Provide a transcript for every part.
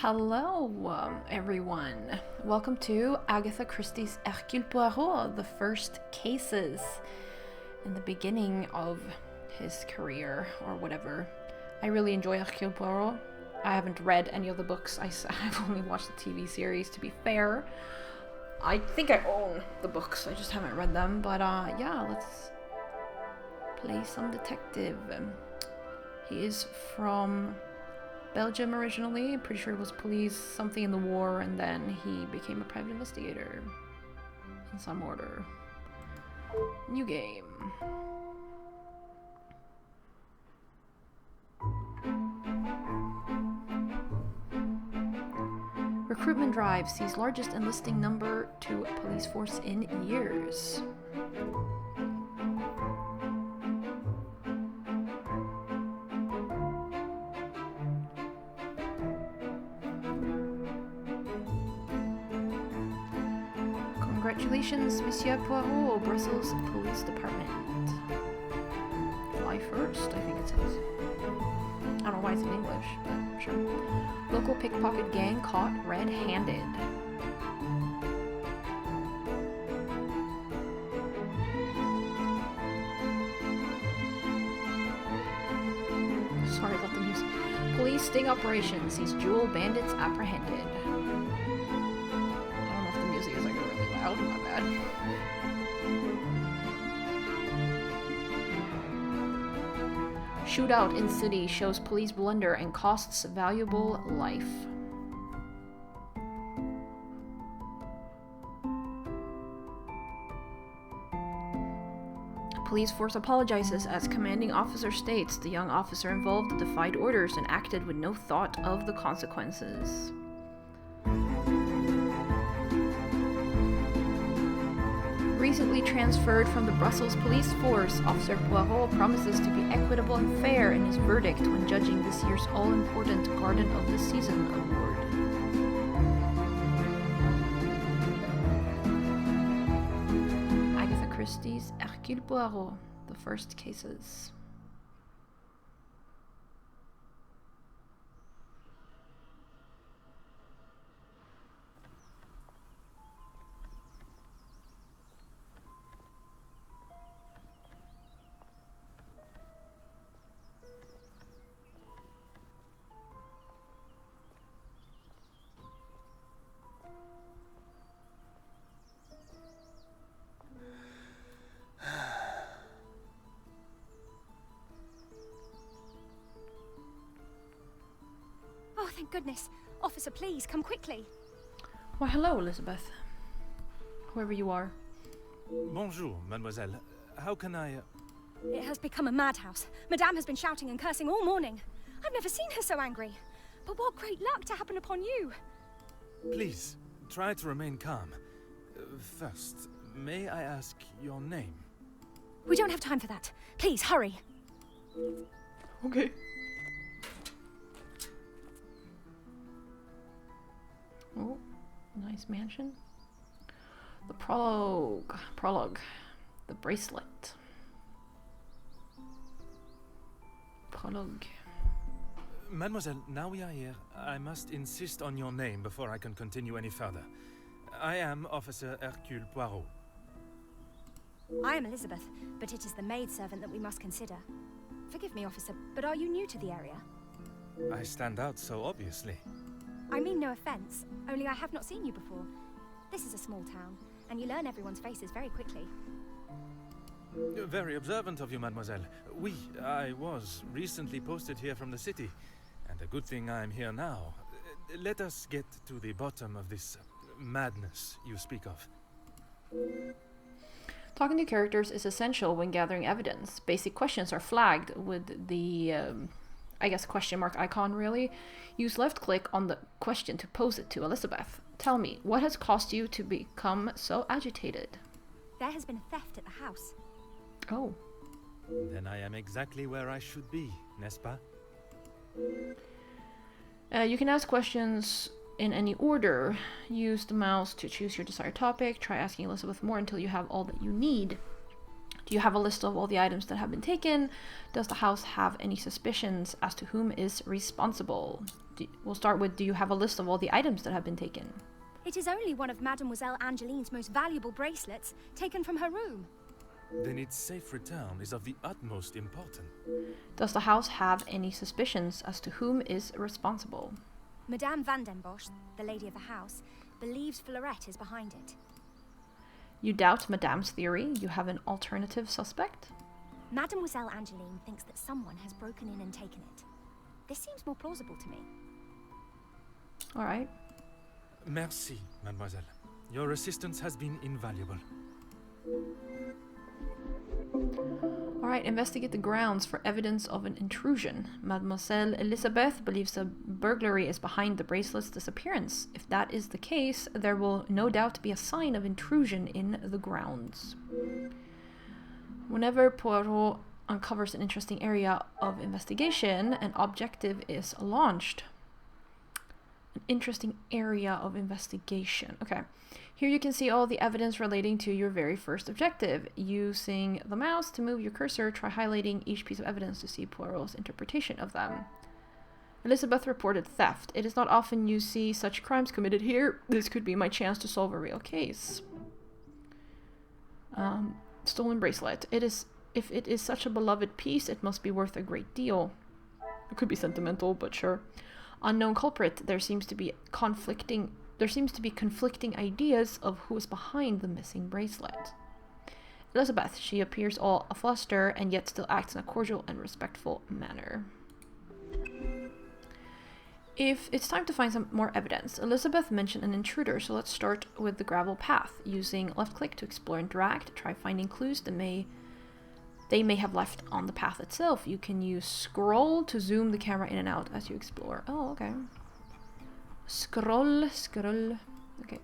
Hello, everyone. Welcome to Agatha Christie's Hercule Poirot, the first cases in the beginning of his career, or whatever. I really enjoy Hercule Poirot. I haven't read any of the books. I've only watched the TV series, to be fair. I think I own the books, I just haven't read them. But yeah, let's play some detective. He is from Belgium originally. I'm pretty sure it was police something in the war, and then he became a private investigator in some order. New game. Recruitment drive sees largest enlisting number to police force in years. Congratulations, Monsieur Poirot, Brussels Police Department. July 1st, I think it says. I don't know why it's in English, but sure. Local pickpocket gang caught red-handed. Sorry about the music. Police sting operation sees jewel bandits apprehended. Out, my bad. Shootout in city shows police blunder and costs valuable life. Police force apologizes as commanding officer states the young officer involved defied orders and acted with no thought of the consequences. Recently transferred from the Brussels police force, Officer Poirot promises to be equitable and fair in his verdict when judging this year's all-important Garden of the Season award. Agatha Christie's Hercule Poirot, the first cases. Thank goodness. Officer, please, come quickly. Why, hello, Elizabeth. Whoever you are. Bonjour, mademoiselle. How can I... It has become a madhouse. Madame has been shouting and cursing all morning. I've never seen her so angry. But what great luck to happen upon you. Please, try to remain calm. First, may I ask your name? We don't have time for that. Please, hurry. Okay. Oh, nice mansion. The prologue. The bracelet. Prologue. Mademoiselle, now we are here, I must insist on your name before I can continue any further. I am Officer Hercule Poirot. I am Elizabeth, but it is the maidservant that we must consider. Forgive me, officer, but are you new to the area? I stand out so obviously. I mean no offense, only I have not seen you before. This is a small town, and you learn everyone's faces very quickly. Very observant of you, mademoiselle. I was recently posted here from the city, and a good thing I'm here now. Let us get to the bottom of this madness you speak of. Talking to characters is essential when gathering evidence. Basic questions are flagged with the, question mark icon, really. Use left click on the question to pose it to Elizabeth. Tell me, what has caused you to become so agitated? There has been a theft at the house. Oh. Then I am exactly where I should be, n'est-ce pas? You can ask questions in any order. Use the mouse to choose your desired topic. Try asking Elizabeth more until you have all that you need. Do you have a list of all the items that have been taken? Does the house have any suspicions as to whom is responsible? We'll start with, do you have a list of all the items that have been taken? It is only one of Mademoiselle Angeline's most valuable bracelets, taken from her room. Then its safe return is of the utmost importance. Does the house have any suspicions as to whom is responsible? Madame Van den Bosch, the lady of the house, believes Fleurette is behind it. You doubt Madame's theory? You have an alternative suspect? Mademoiselle Angeline thinks that someone has broken in and taken it. This seems more plausible to me. Alright. Merci, mademoiselle. Your assistance has been invaluable. Alright, investigate the grounds for evidence of an intrusion. Mademoiselle Elizabeth believes a burglary is behind the bracelet's disappearance. If that is the case, there will no doubt be a sign of intrusion in the grounds. Whenever Poirot uncovers an interesting area of investigation, an objective is launched. An interesting area of investigation. Okay. Here you can see all the evidence relating to your very first objective. Using the mouse to move your cursor, try highlighting each piece of evidence to see Poirot's interpretation of them. Elizabeth reported theft. It is not often you see such crimes committed here. This could be my chance to solve a real case. Stolen bracelet. If it is such a beloved piece, it must be worth a great deal. It could be sentimental, but sure. Unknown culprit. There seems to be conflicting ideas of who is behind the missing bracelet. Elizabeth. She appears all afluster and yet still acts in a cordial and respectful manner. If it's time to find some more evidence, Elizabeth mentioned an intruder, so let's start with the gravel path. Using left click to explore and drag, try finding clues that they may have left on the path itself. You can use scroll to zoom the camera in and out as you explore. Oh, okay. Scroll. Okay.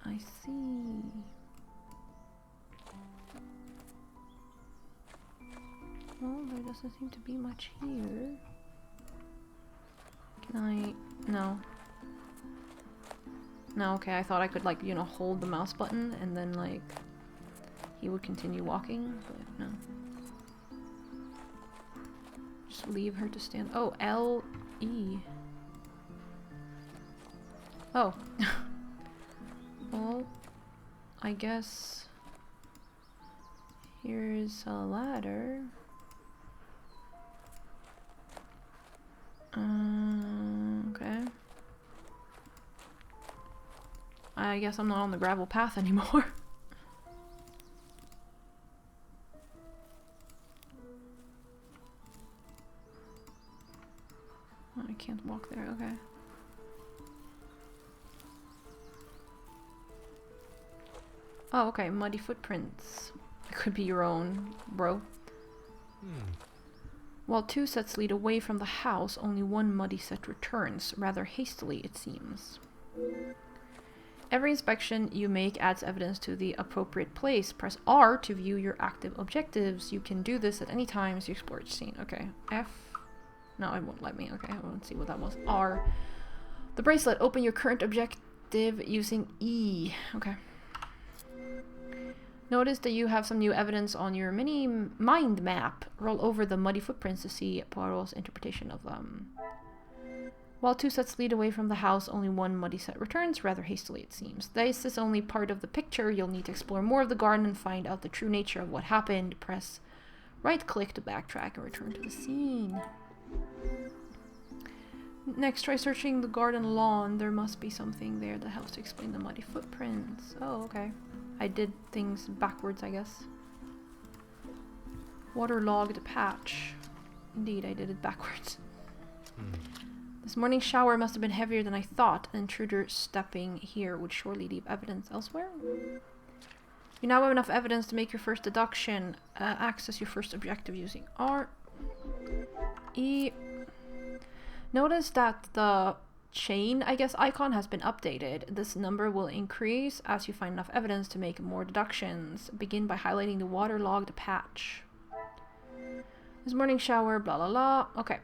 I see. Well, there doesn't seem to be much here. Can I... No. No, okay, I thought I could, like, you know, hold the mouse button and then, like, he would continue walking, but no. Just leave her to stand. Oh, L-E. Oh. Well, I guess here's a ladder. Okay. I guess I'm not on the gravel path anymore. I can't walk there, okay. Oh, okay, muddy footprints. It could be your own, bro. While 2 sets lead away from the house, only 1 muddy set returns, rather hastily it seems. Every inspection you make adds evidence to the appropriate place. Press R to view your active objectives. You can do this at any time as you explore each scene. Okay, F. No, it won't let me. Okay, I won't see what that was. R. The bracelet. Open your current objective using E. Okay. Notice that you have some new evidence on your mini mind map. Roll over the muddy footprints to see Poirot's interpretation of them. While 2 sets lead away from the house, only 1 muddy set returns, rather hastily it seems. This is only part of the picture. You'll need to explore more of the garden and find out the true nature of what happened. Press right-click to backtrack and return to the scene. Next, try searching the garden lawn. There must be something there that helps to explain the muddy footprints. Oh, okay. I did things backwards, I guess. Waterlogged patch. Indeed, I did it backwards. This morning's shower must have been heavier than I thought. An intruder stepping here would surely leave evidence elsewhere. You now have enough evidence to make your first deduction. Access your first objective using R. E. Notice that the chain, I guess, icon has been updated. This number will increase as you find enough evidence to make more deductions. Begin by highlighting the waterlogged patch. This morning shower, blah blah blah. Okay.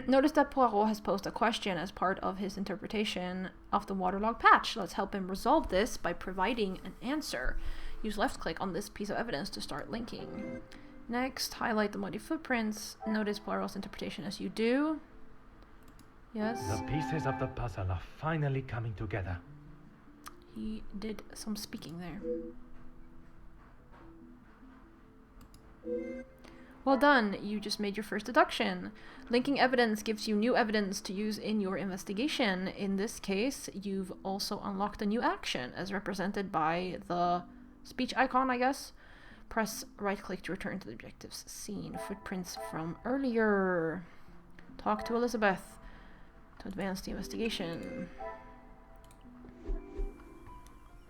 Notice that Poirot has posed a question as part of his interpretation of the waterlogged patch. Let's help him resolve this by providing an answer. Use left click on this piece of evidence to start linking. Next, highlight the muddy footprints. Notice Poirot's interpretation as you do. Yes. The pieces of the puzzle are finally coming together. He did some speaking there. Well done, you just made your first deduction. Linking evidence gives you new evidence to use in your investigation. In this case, you've also unlocked a new action, as represented by the speech icon, I guess. Press right-click to return to the objectives seen. Footprints from earlier. Talk to Elizabeth to advance the investigation.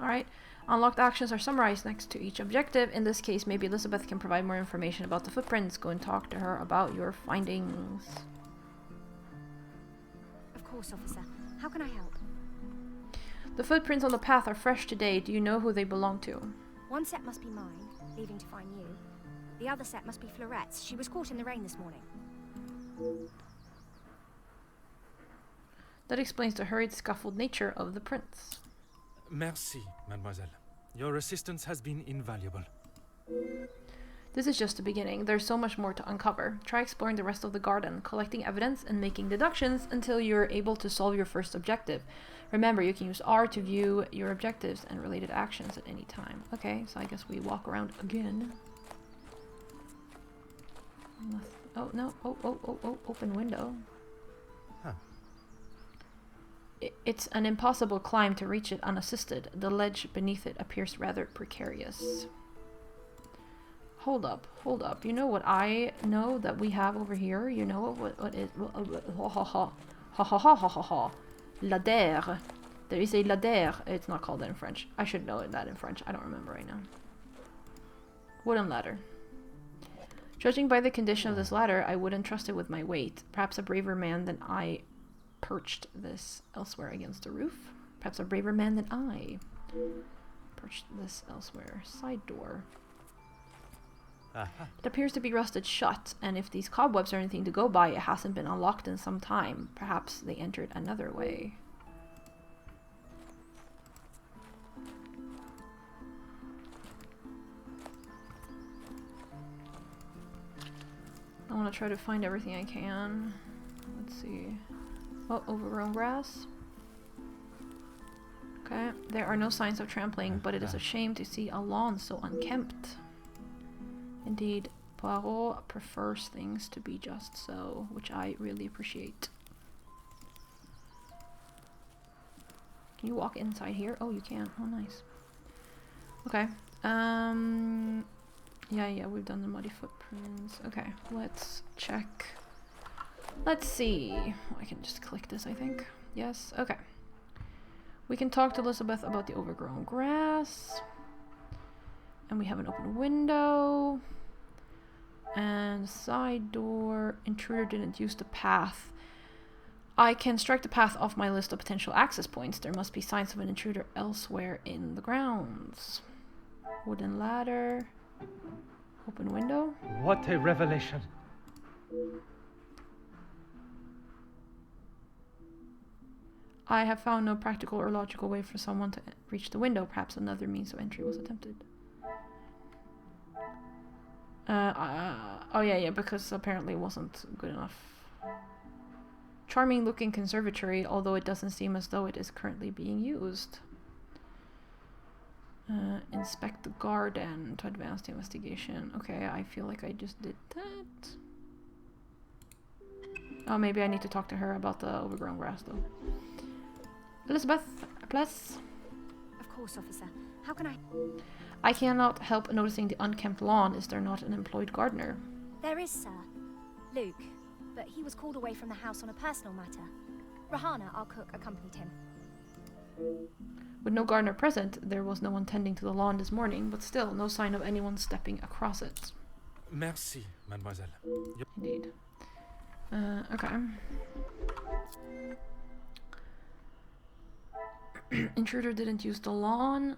Alright. Unlocked actions are summarized next to each objective. In this case, maybe Elizabeth can provide more information about the footprints. Go and talk to her about your findings. Of course, officer. How can I help? The footprints on the path are fresh today. Do you know who they belong to? One set must be mine, leaving to find you. The other set must be Florette's. She was caught in the rain this morning. That explains the hurried, scuffled nature of the prints. Merci, mademoiselle. Your assistance has been invaluable. This is just the beginning. There's so much more to uncover. Try exploring the rest of the garden, collecting evidence and making deductions until you're able to solve your first objective. Remember, you can use R to view your objectives and related actions at any time. Okay, so I guess we walk around again. Oh, no. Oh, open window. Huh. It's an impossible climb to reach it unassisted. The ledge beneath it appears rather precarious. Hold up. You know what I know that we have over here? You know what is... Ladder. There is a ladder. It's not called that in French. I should know that in French. I don't remember right now. Wooden ladder. Judging by the condition of this ladder, I wouldn't trust it with my weight. Perhaps a braver man than I perched this elsewhere against the roof. Perhaps a braver man than I perched this elsewhere. Side door. It appears to be rusted shut, and if these cobwebs are anything to go by, it hasn't been unlocked in some time. Perhaps they entered another way. I want to try to find everything I can. Let's see. Oh, overgrown grass. Okay, there are no signs of trampling, but it is a shame to see a lawn so unkempt. Indeed, Poirot prefers things to be just so, which I really appreciate. Can you walk inside here? Oh, you can. Oh, nice. Okay. Yeah, we've done the muddy footprints. Okay, let's check. Let's see. I can just click this, I think. Yes, okay. We can talk to Elizabeth about the overgrown grass. And we have an open window. And side door. Intruder didn't use the path. I can strike the path off my list of potential access points. There must be signs of an intruder elsewhere in the grounds. Wooden ladder. Open window. What a revelation! I have found no practical or logical way for someone to reach the window. Perhaps another means of entry was attempted. Oh yeah, because apparently it wasn't good enough. Charming looking conservatory, although it doesn't seem as though it is currently being used. Inspect the garden to advance the investigation. Okay, I feel like I just did that. Oh, maybe I need to talk to her about the overgrown grass though. Elizabeth, please. Of course, officer. How can I... I cannot help noticing the unkempt lawn. Is there not an employed gardener? There is, sir. Luke. But he was called away from the house on a personal matter. Rahana, our cook, accompanied him. With no gardener present, there was no one tending to the lawn this morning, but still no sign of anyone stepping across it. Merci, mademoiselle. Indeed. Okay. Intruder didn't use the lawn.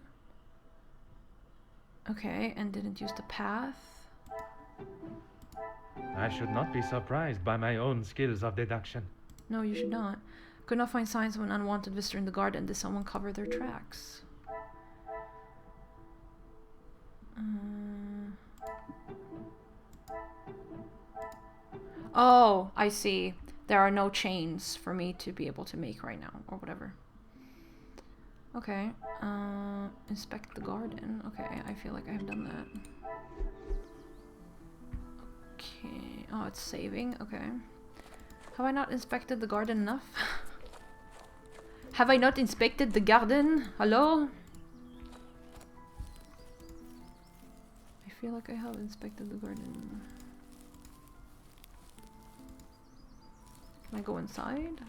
Okay, and didn't use the path. I should not be surprised by my own skills of deduction. No, you should not. Could not find signs of an unwanted visitor in the garden. Did someone cover their tracks? Oh, I see. There are no chains for me to be able to make right now, or whatever. Okay. Inspect the garden. Okay, I feel like I have done that. Okay. Oh, it's saving. Okay. Have I not inspected the garden enough? Have I not inspected the garden? Hello? I feel like I have inspected the garden. Can I go inside?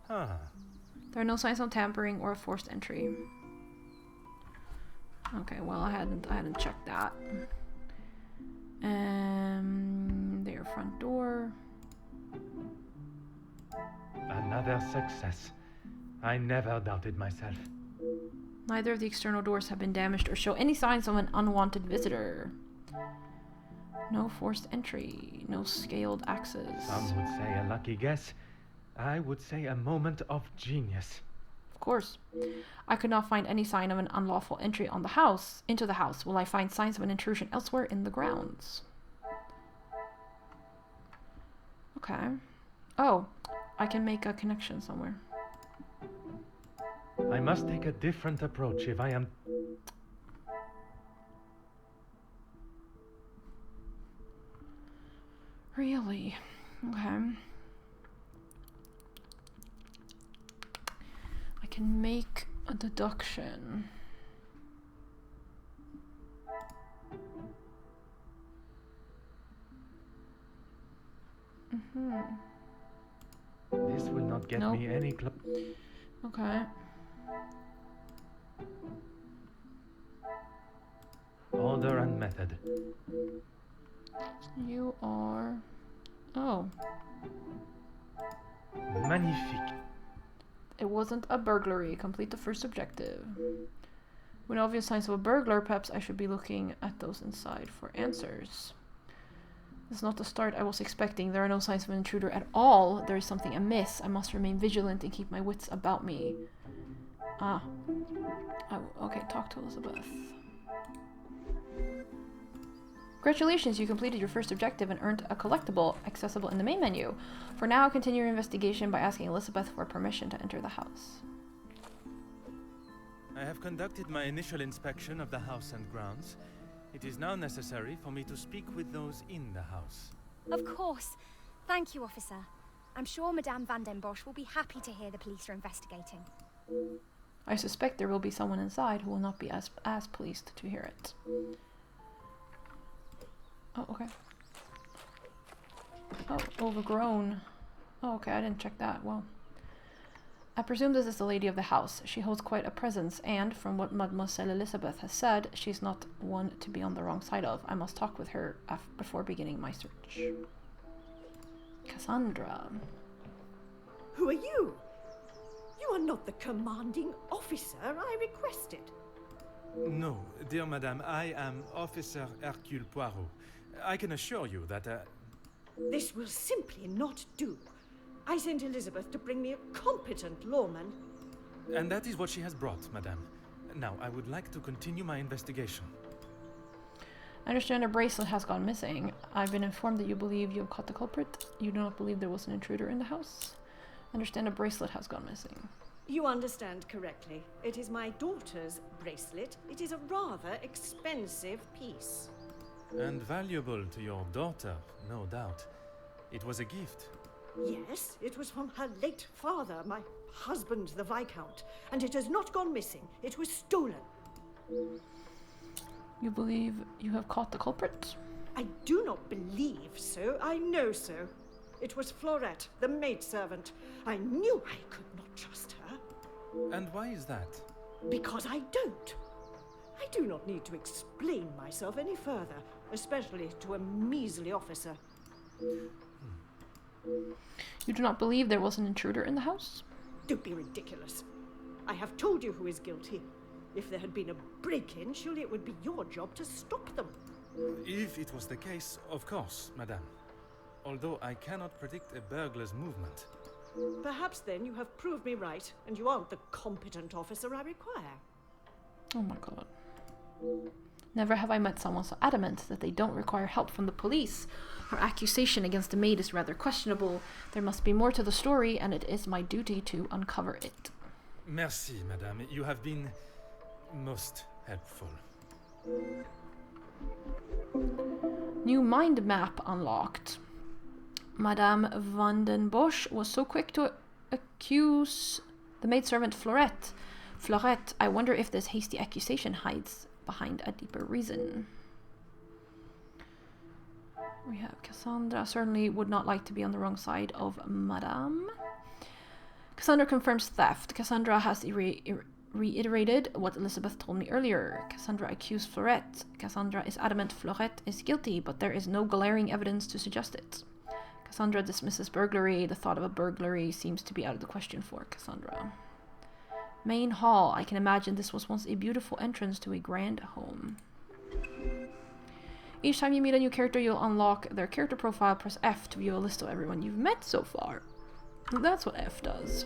Ah, There are no signs of tampering or forced entry. Okay, well I hadn't checked that. Their front door. Another success. I never doubted myself. Neither of the external doors have been damaged or show any signs of an unwanted visitor. No forced entry, no scaled axes. Some would say a lucky guess. I would say a moment of genius. Of course. I could not find any sign of an unlawful entry into the house. Will I find signs of an intrusion elsewhere in the grounds? Okay. Oh, I can make a connection somewhere. I must take a different approach if I am... Really? Okay. I can make a deduction. This will not get Nope. me any club. Okay. Order and method. You are... Oh. Magnifique. It wasn't a burglary. Complete the first objective. With obvious signs of a burglar, perhaps I should be looking at those inside for answers. This is not the start I was expecting. There are no signs of an intruder at all. There is something amiss. I must remain vigilant and keep my wits about me. Ah. Oh, okay, talk to Elizabeth. Congratulations, you completed your first objective and earned a collectible accessible in the main menu. For now, continue your investigation by asking Elizabeth for permission to enter the house. I have conducted my initial inspection of the house and grounds. It is now necessary for me to speak with those in the house. Of course. Thank you, officer. I'm sure Madame Van den Bosch will be happy to hear the police are investigating. I suspect there will be someone inside who will not be as pleased to hear it. Oh, okay. Oh, overgrown. Oh, okay, I didn't check that. Well, I presume this is the lady of the house. She holds quite a presence, and from what Mademoiselle Elizabeth has said, she's not one to be on the wrong side of. I must talk with her before beginning my search. Cassandra. Who are you? You are not the commanding officer I requested. No, dear madame, I am Officer Hercule Poirot. I can assure you that... This will simply not do. I sent Elizabeth to bring me a competent lawman. And that is what she has brought, madame. Now, I would like to continue my investigation. I understand a bracelet has gone missing. I've been informed that you believe you have caught the culprit. You do not believe there was an intruder in the house. I understand a bracelet has gone missing. You understand correctly. It is my daughter's bracelet. It is a rather expensive piece. And valuable to your daughter, no doubt. It was a gift. Yes, it was from her late father, my husband, the Viscount. And it has not gone missing. It was stolen. You believe you have caught the culprit? I do not believe so. I know so. It was Florette, the maidservant. I knew I could not trust her. And why is that? Because I don't. I do not need to explain myself any further, especially to a measly officer. You do not believe there was an intruder in the house? Don't be ridiculous. I have told you who is guilty. If there had been a break-in, surely it would be your job to stop them. If it was the case, of course, madame. Although I cannot predict a burglar's movement. Perhaps then you have proved me right, and you aren't the competent officer I require. Oh my god. Never have I met someone so adamant that they don't require help from the police. Her accusation against the maid is rather questionable. There must be more to the story, and it is my duty to uncover it. Merci, madame. You have been most helpful. New mind map unlocked. Madame Vandenbosch was so quick to accuse the maidservant Florette. Florette, I wonder if this hasty accusation hides behind a deeper reason. We have Cassandra. Certainly would not like to be on the wrong side of Madame. Cassandra confirms theft. Cassandra has reiterated what Elizabeth told me earlier. Cassandra accused Florette. Cassandra is adamant Florette is guilty, but there is no glaring evidence to suggest it. Cassandra dismisses burglary. The thought of a burglary seems to be out of the question for Cassandra. Main hall. I can imagine this was once a beautiful entrance to a grand home. Each time you meet a new character, you'll unlock their character profile. Press F to view a list of everyone you've met so far. That's what F does.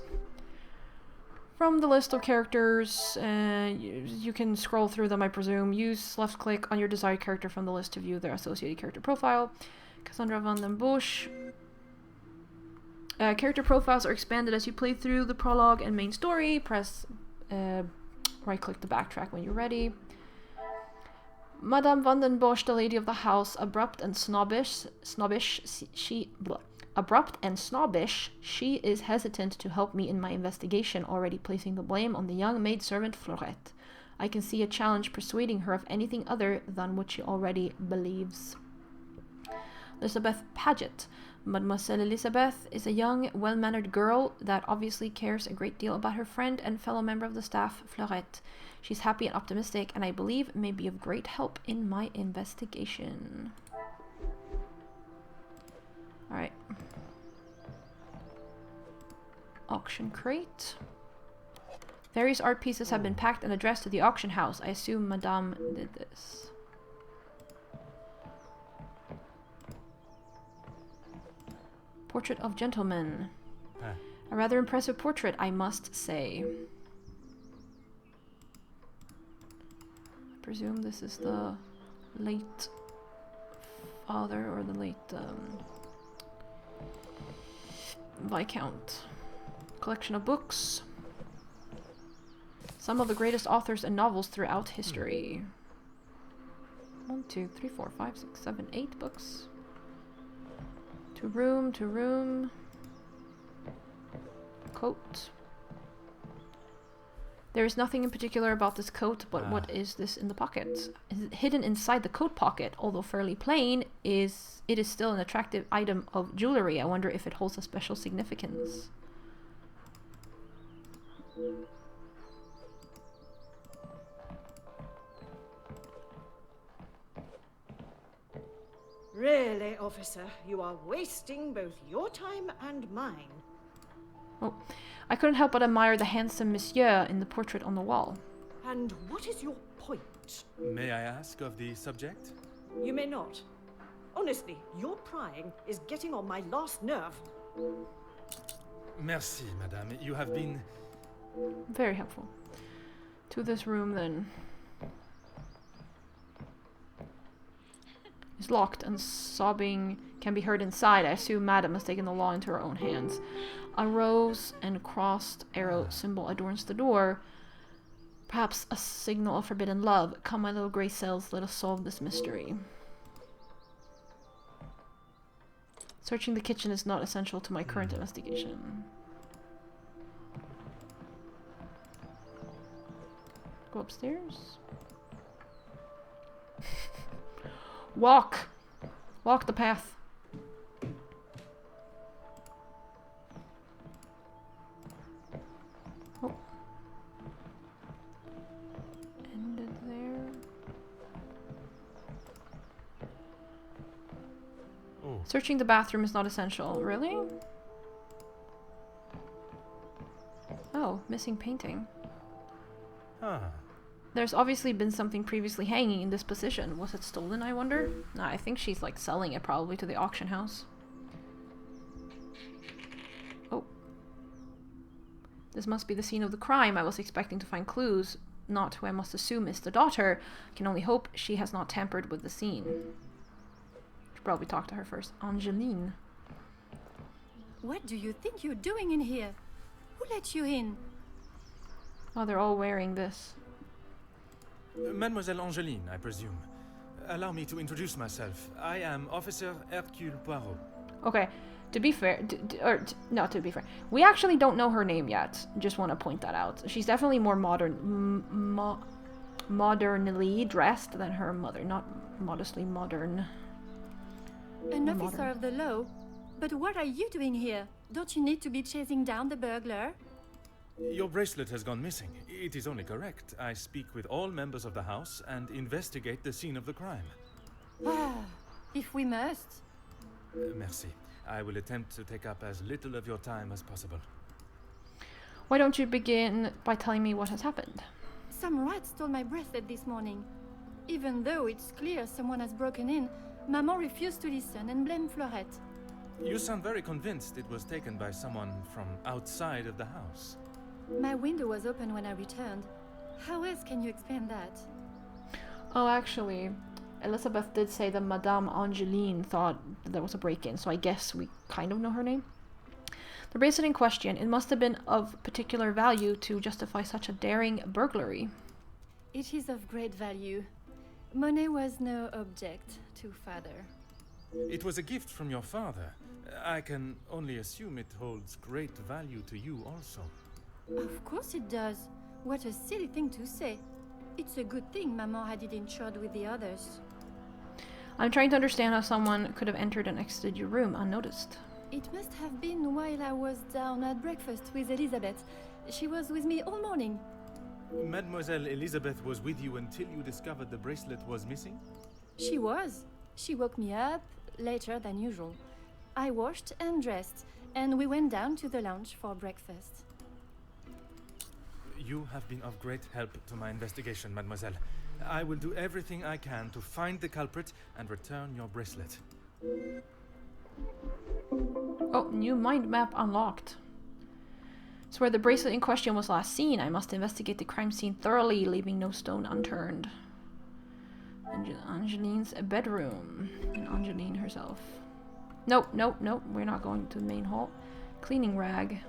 From the list of characters, you can scroll through them, I presume. Use left click on your desired character from the list to view their associated character profile. Cassandra Vandenbosch. Character profiles are expanded as you play through the prologue and main story. Press right click to backtrack when you're ready. Madame Vandenbosch, the lady of the house, abrupt and snobbish, she is hesitant to help me in my investigation, already placing the blame on the young maidservant Florette. I can see a challenge persuading her of anything other than what she already believes. Elizabeth Paget. Mademoiselle Elizabeth is a young, well-mannered girl that obviously cares a great deal about her friend and fellow member of the staff, Florette. She's happy and optimistic, and I believe may be of great help in my investigation. Alright. Auction crate. Various art pieces have been packed and addressed to the auction house. I assume Madame did this. Portrait of gentleman. A rather impressive portrait, I must say. I presume this is the late father or the late Viscount. Collection of books. Some of the greatest authors and novels throughout history. 1, 2, 3, 4, 5, 6, 7, 8 books. To room. Coat. There is nothing in particular about this coat, but what is this in the pocket? Is it hidden inside the coat pocket? Although fairly plain, it is still an attractive item of jewelry. I wonder if it holds a special significance. Really, officer, you are wasting both your time and mine. Oh, I couldn't help but admire the handsome monsieur in the portrait on the wall. And what is your point? May I ask of the subject? You may not. Honestly, your prying is getting on my last nerve. Merci, madame. You have been... Very helpful. To this room, then. It's locked and sobbing can be heard inside. I assume Madame has taken the law into her own hands. A rose and crossed arrow symbol adorns the door. Perhaps a signal of forbidden love. Come, my little grey cells, let us solve this mystery. Searching the kitchen is not essential to my current investigation. Go upstairs. Walk the path. Oh. Ended there. Oh. Searching the bathroom is not essential. Really? Oh, missing painting. Ah. There's obviously been something previously hanging in this position. Was it stolen, I wonder? No, I think she's like selling it probably to the auction house. Oh. This must be the scene of the crime. I was expecting to find clues, not who I must assume is the daughter. I can only hope she has not tampered with the scene. Should probably talk to her first. Angeline. What do you think you're doing in here? Who let you in? Oh, they're all wearing this. Mademoiselle Angeline, I presume. Allow me to introduce myself. I am Officer Hercule Poirot. Okay, to be fair, not to be fair, we actually don't know her name yet. Just want to point that out. She's definitely more modernly dressed than her mother, not modestly modern. An officer of the law? But what are you doing here? Don't you need to be chasing down the burglar? Your bracelet has gone missing. It is only correct. I speak with all members of the house and investigate the scene of the crime. Ah, if we must. Merci. I will attempt to take up as little of your time as possible. Why don't you begin by telling me what has happened? Some rat stole my bracelet this morning. Even though it's clear someone has broken in, Maman refused to listen and blamed Florette. You sound very convinced it was taken by someone from outside of the house. My window was open when I returned. How else can you explain that? Oh, actually, Elizabeth did say that Madame Angeline thought that there was a break-in, so I guess we kind of know her name. The bracelet in question, it must have been of particular value to justify such a daring burglary. It is of great value. Money was no object to father. It was a gift from your father. I can only assume it holds great value to you also. Of course it does. What a silly thing to say. It's a good thing Maman had it insured with the others. I'm trying to understand how someone could have entered and exited your room unnoticed. It must have been while I was down at breakfast with Elizabeth. She was with me all morning. Mademoiselle Elizabeth was with you until you discovered the bracelet was missing? She was. She woke me up later than usual. I washed and dressed, and we went down to the lounge for breakfast. You have been of great help to my investigation, mademoiselle. I will do everything I can to find the culprit and return your bracelet. Oh, new mind map unlocked. It's where the bracelet in question was last seen. I must investigate the crime scene thoroughly, leaving no stone unturned. Angeline's bedroom. And Angeline herself. Nope, we're not going to the main hall. Cleaning rag.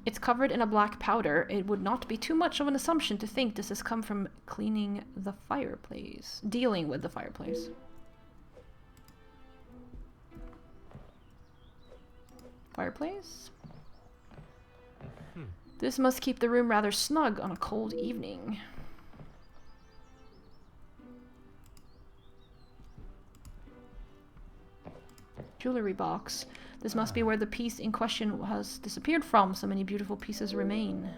It's covered in a black powder. It would not be too much of an assumption to think this has come from cleaning the fireplace. Dealing with the fireplace. Fireplace? This must keep the room rather snug on a cold evening. Jewelry box. This must be where the piece in question has disappeared from. So many beautiful pieces remain.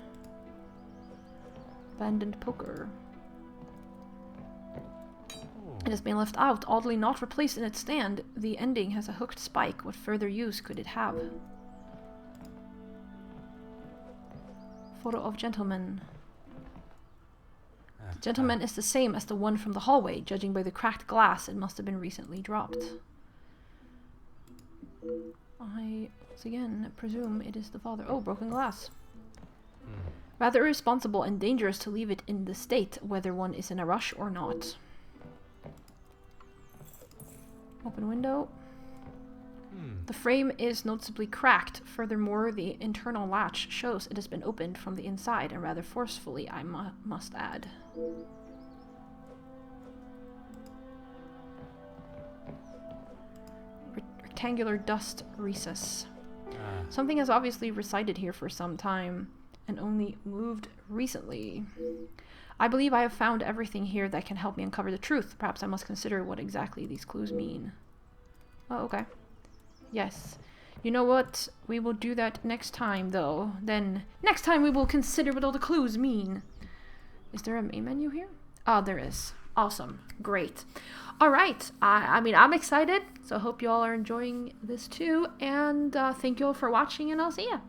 Abandoned poker. It has been left out, oddly not replaced in its stand. The ending has a hooked spike. What further use could it have? Photo of gentleman. The gentleman is the same as the one from the hallway. Judging by the cracked glass, it must have been recently dropped. I, once again, presume it is the father. Oh, broken glass. Rather irresponsible and dangerous to leave it in this state, whether one is in a rush or not. Open window. The frame is noticeably cracked. Furthermore, the internal latch shows it has been opened from the inside, and rather forcefully, I must add. Rectangular dust recess. Something has obviously resided here for some time, and only moved recently. I believe I have found everything here that can help me uncover the truth. Perhaps I must consider what exactly these clues mean. Oh, okay. Yes. You know what? We will do that next time, though. Then, next time we will consider what all the clues mean. Is there a main menu here? Oh, there is. Awesome. Great. Alright. I mean, I'm excited. So I hope you all are enjoying this too. And thank you all for watching, and I'll see ya.